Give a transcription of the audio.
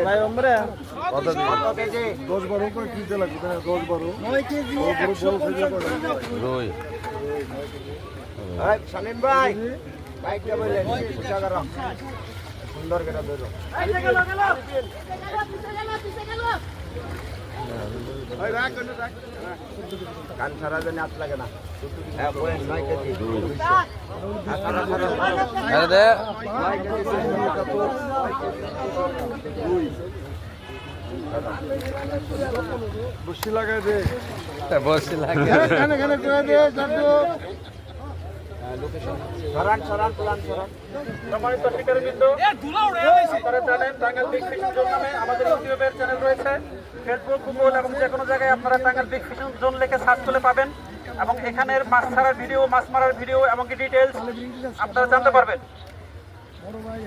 ভাই আমরা কত কেজি 10-12 করে কিনতে লাগবে 10-12 9 কেজি রুই এই শামিম ভাই বাইকটা বলেন টাকা সুন্দর করে বেরো কান সারা জানি হাত লাগে না হ্যাঁ বলেন 9 কেজি বসি লাগাই দে বসে লাগে এখানে করে দে জানতো সরান প্লান সরান সম্মানিত শিকারীবৃন্দ, আপনারা জানেন টাঙ্গাইল বিগ ফিশিং জোন নামে আমাদের ইউটিউবের চ্যানেল রয়েছে। ফেসবুক, গুগল এবং যে কোনো জায়গায় আপনারা টাঙ্গাইল বিগ ফিশিং জোন লিখে সার্চ করলে পাবেন এবং এখানের মাছ ছাড়ার ভিডিও, মাছ মারার ভিডিও এমনকি ডিটেলস আপনারা জানতে পারবেন। বড় ভাই